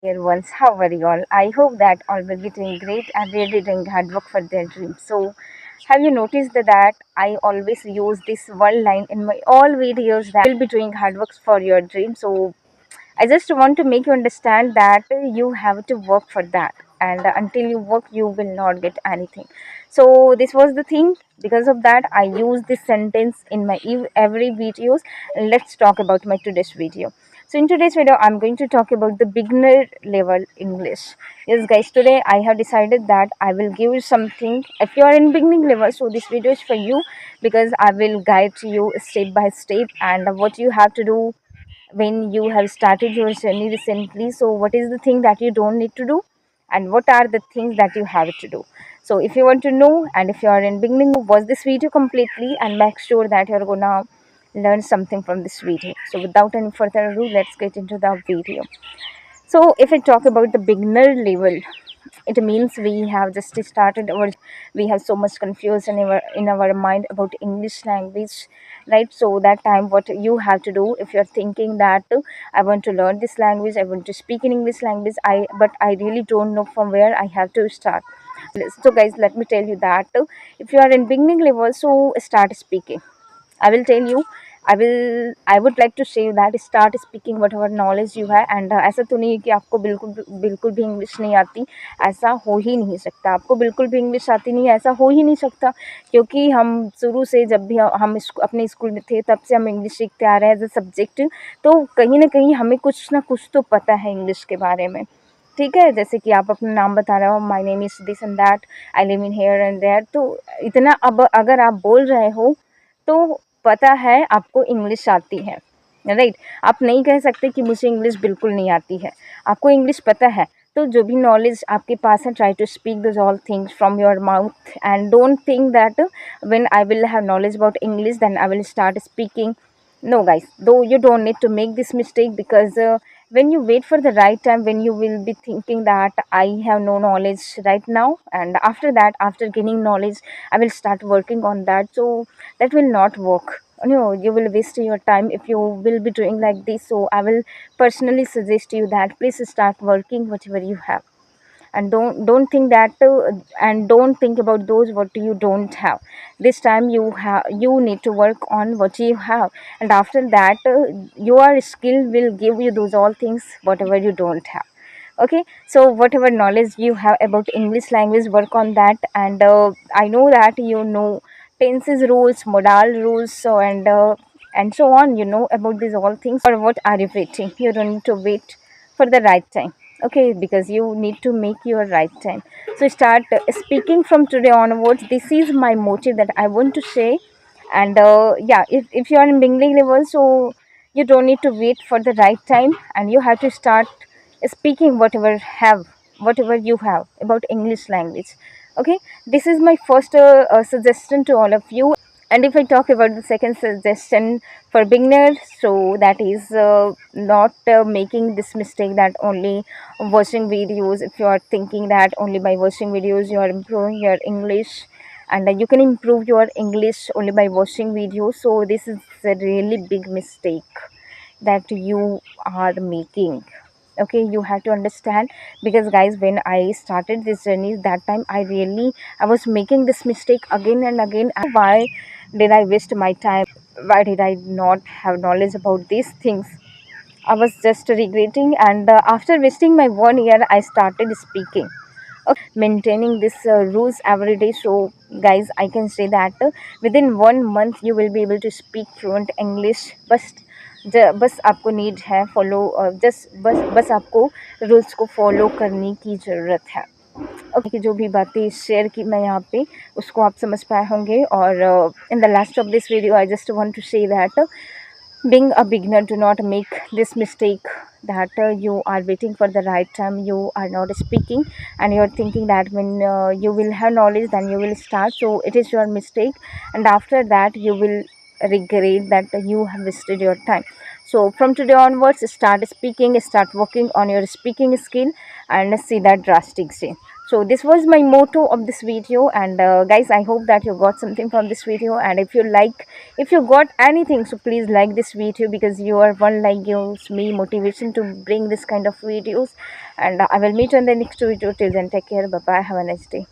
Dear ones, how are you all? I hope that all will be doing great and really doing hard work for their dreams. So, have you noticed that I always use this one line in my all videos that will be doing hard work for your dream. So, I just want to make you understand that you have to work for that, and until you work, you will not get anything. So, this was the thing. Because of that, I use this sentence in my every videos. Let's talk about my today's video. So in today's video, I'm going to talk about the beginner level English. Yes, guys, today I have decided that I will give you something. If you are in beginning level, so this video is for you because I will guide you step by step and what you have to do when you have started your journey recently. So what is the thing that you don't need to do and what are the things that you have to do. So if you want to know and if you are in beginning, watch this video completely and make sure that you're gonna learn something from this video. So without any further ado, let's get into the video. So if I talk about the beginner level, it means we have just started or we have so much confusion in our mind about English language, right? So that time what you have to do, if you're thinking that I want to learn this language, I want to speak in English language, I really don't know from where I have to start. So guys, let me tell you that if you are in beginning level, so start speaking. I will tell you. I would like to say that start speaking whatever knowledge you have and ऐसा तो नहीं है कि आपको बिल्कुल बिल्कुल भी English नहीं आती. ऐसा हो ही नहीं सकता. आपको बिल्कुल भी इंग्लिश आती नहीं है, ऐसा हो ही नहीं सकता. क्योंकि हम शुरू से जब भी हम अपने स्कूल में थे तब से हम इंग्लिश सीखते आ रहे हैं एज अ सब्जेक्ट. तो कहीं ना कहीं हमें कुछ ना कुछ तो पता है इंग्लिश के बारे में. ठीक है, जैसे कि आप अपना नाम बता रहे हो, my name is this and that, I live in here and there. तो इतना अब अगर आप बोल रहे हो तो पता है आपको इंग्लिश आती है, राइट? आप नहीं कह सकते कि मुझे इंग्लिश बिल्कुल नहीं आती है. आपको इंग्लिश पता है. तो जो भी नॉलेज आपके पास है, try to speak those all things from your mouth and don't think that when I will have knowledge about English then I will start speaking. No guys, though you don't need to make this mistake because when you wait for the right time, when you will be thinking that I have no knowledge right now and after that, after gaining knowledge, I will start working on that. So that will not work. No, you will waste your time if you will be doing like this. So I will personally suggest you that please start working whatever you have and don't think that and don't think about those what you don't have. This time you need to work on what you have, and after that your skill will give you those all things whatever you don't have. Okay, so whatever knowledge you have about English language, work on that. And I know that you know tenses rules, modal rules, so and so on, you know about these all things. Or what are you waiting? You don't need to wait for the right time. Okay, because you need to make your right time. So start speaking from today onwards. This is my motive that I want to say. And yeah, if you are in beginning level, so you don't need to wait for the right time and you have to start speaking whatever you have about English language. Okay, this is my first suggestion to all of you. And if I talk about the second suggestion for beginners, so that is not making this mistake that only watching videos. If you are thinking that only by watching videos you are improving your English, and you can improve your English only by watching videos, so this is a really big mistake that you are making. Okay, you have to understand, because guys, when I started this journey, that time I was making this mistake again and again. Why did I waste my time? Why did I not have knowledge about these things? I was just regretting, and after wasting my 1 year, I started speaking. Okay, maintaining this rules every day. So, guys, I can say that within 1 month you will be able to speak fluent English. बस आपको need है follow, बस आपको rules को follow करने की ज़रूरत है. ओके, की जो भी बातें शेयर की मैं यहाँ पे, उसको आप समझ पाए होंगे. और in the last of this video I just want to say that being a beginner, do not make this mistake that you are waiting for the right time, you are not speaking, and you're thinking that when you will have knowledge then you will start. So it is your mistake, and after that you will regret that you have wasted your time. So from today onwards, start speaking, start working on your speaking skill, and see that drastic change. So this was my motto of this video, and guys, I hope that you got something from this video. And if you got anything, so please like this video, because your one like gives me motivation to bring this kind of videos. And I will meet you in the next video. Till then, take care. Bye bye. Have a nice day.